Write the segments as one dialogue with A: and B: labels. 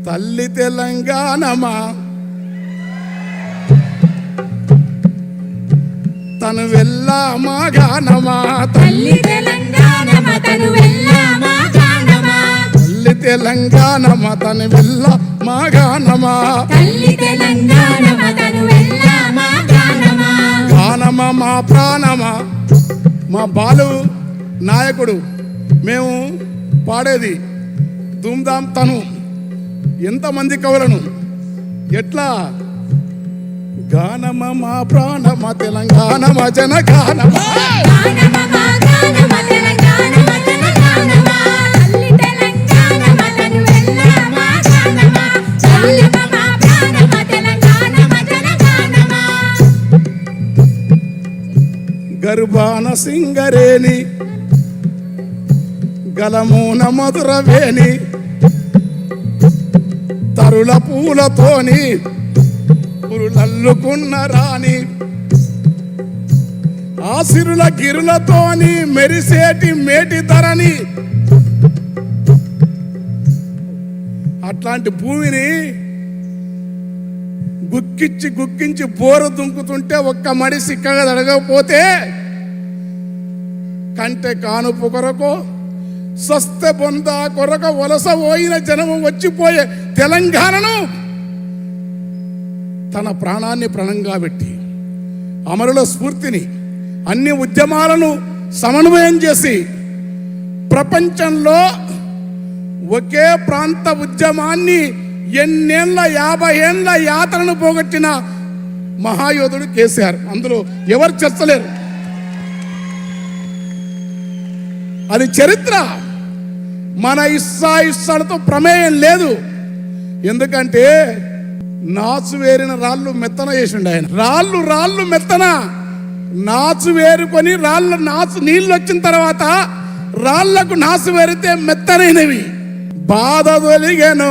A: తల్లి తెలంగాణమా తను వెళ్ళామా గానమా,
B: తల్లి తెలంగాణమా తను వెళ్ళామా గానమా,
A: తల్లి తెలంగాణమా తను వెళ్ళామా గానమా,
B: తల్లి తెలంగాణమా తను వెళ్ళామా గానమా,
A: గానమా మా ప్రాణమా. మా బాలు నాయకుడు మేము పాడేది ధూమ్ధామ్ తను ఎంతమంది కవులను ఎట్లా గానమ మా ప్రాణమ తెలంగాణమ జనగానమ,
B: గానమా గానమా తెలంగాణమా జనగానమా, తల్లి తెలంగాణమా తను వెళ్ళామా గానమా, గానమా మా ప్రాణమా తెలంగాణమా జనగానమా.
A: గర్భాన సింగరేణి గలమూన మధురవేణి తరుల పూలతోని పురులల్లుకున్న రాణి, ఆసిరుల గిరులతోని మెరిసేటి మేటి ధరని, అట్లాంటి భూమిని గుక్కించి బోరు దుంకుతుంటే ఒక్క మడి సిక్కగా అడగకపోతే కంటే కానుపు కొరకు స్వస్థ బొంద కొరక వలస పోయిన జనము వచ్చిపోయే తెలంగాణను తన ప్రాణాన్ని ప్రణంగా పెట్టి అమరుల స్ఫూర్తిని అన్ని ఉద్యమాలను సమన్వయం చేసి ప్రపంచంలో ఒకే ప్రాంత ఉద్యమాన్ని ఎన్నేళ్ల 50 ఏళ్ల యాత్రను పోగొట్టిన మహాయోధుడు కేసీఆర్. అందులో ఎవరు చర్చలేరు. అది చరిత్ర. మన ఇస్సాలతో ప్రమేయం లేదు. ఎందుకంటే నాచు వేరిన రాళ్ళు మెత్తన చేసిండు ఆయన. రాళ్ళు మెత్తన నాచు వేరుకొని నాచు నీళ్ళు వచ్చిన తర్వాత రాళ్లకు నాచు వేరితే మెత్తనైనవి. బాధ తొలిగెను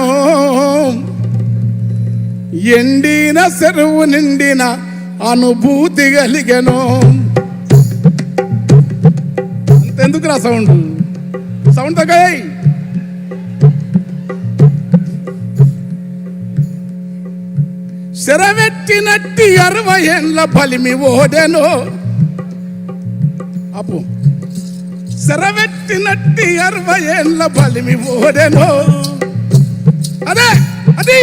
A: ఎండిన చెరువు నిండిన అనుభూతి కలిగెను. అంతెందుకు రా సౌండ్ తగ్గాయి. శరవెట్టినట్టి 60 ఏళ్ళ బలిమి ఓడెను. అప్పు శరవెట్టినట్టి 60 ఏళ్ళ బలిమి ఓడెను. అదే అది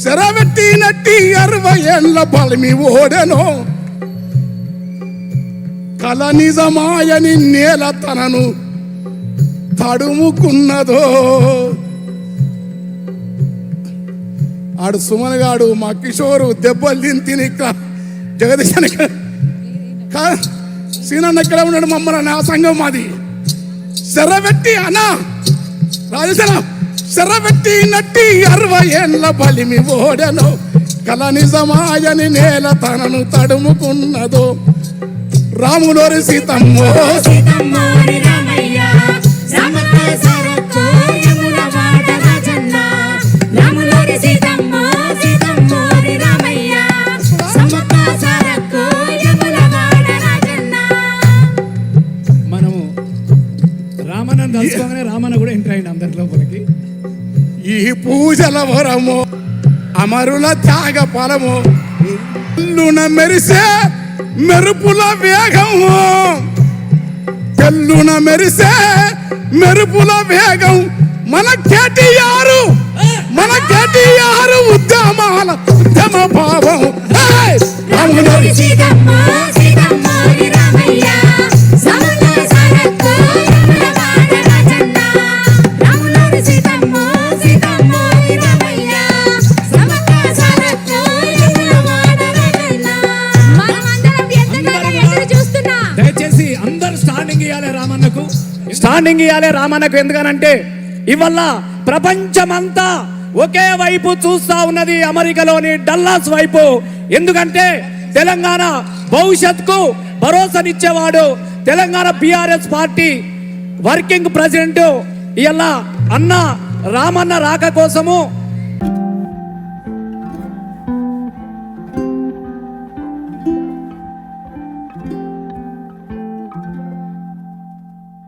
A: శరవెట్టినట్టి 60 ఏళ్ళ బలిమి ఓడెను. కల నిజమాయని నేల తనను తడుముకున్నదో. ఆడు సుమన్ గాడు మా కిషోరు దెబ్బలు తిని జగదీశానికి సీనన్న ఎక్కడ ఉన్నాడు మమ్మల్ని నా సంఘం మాది. శరవెట్టి అన్నా రాజేశ్వర శరవెట్టి నట్టి 60 ఏళ్ళ బలిమి ఓడెను. కల నిజమాయని నేల తనను తడుముకున్నదో. రాములోరి సీతమ్మో
B: సీతమ్మోరి రామయ్య సమత సరకో యమున వాడ రాజన్న. రాములోరి సీతమ్మో సీతమ్మోరి రామయ్య సమత సరకో యమున వాడ రాజన్న.
C: మనము రామన్న తలుచుకోగానే రామన్న కూడా ఎంటర్ అయింది అందరి లోపలికి.
A: ఈ పూజల వరము అమరుల త్యాగ ఫలము తెల్లున మెరిసే మెరుపుల వేగము. తెల్లున మెరిసే మెరుపుల వేగం మన కేటీఆర్ ఉద్యమాల ఉద్యమ భావం.
B: రాములోరి సీతమ్మో సీతమ్మోరి రామయ్య సమత సరకో యమున వాడ రాజన్న. రాములోరి సీతమ్మో సీతమ్మోరి రామయ్య సమత సరకో యమున వాడ రాజన్న. మనమందరం ఎంతగానో ఎదురు చూస్తున్నా.
C: దయచేసి అందరు స్టాండింగ్ ఇవ్వాలి రామన్నకు, స్టాండింగ్ ఇవ్వాలి రామన్నకు. ఎందుకనంటే ఇవల్ల ప్రపంచమంతా ఒకే వైపు చూస్తా ఉన్నది, అమెరికాలోని డల్లాస్ వైపు. ఎందుకంటే తెలంగాణ భవిష్యత్తుకు భరోసానిచ్చేవాడు Telangana BRS party working president. ఇలా అన్న రామన్న రాక కోసము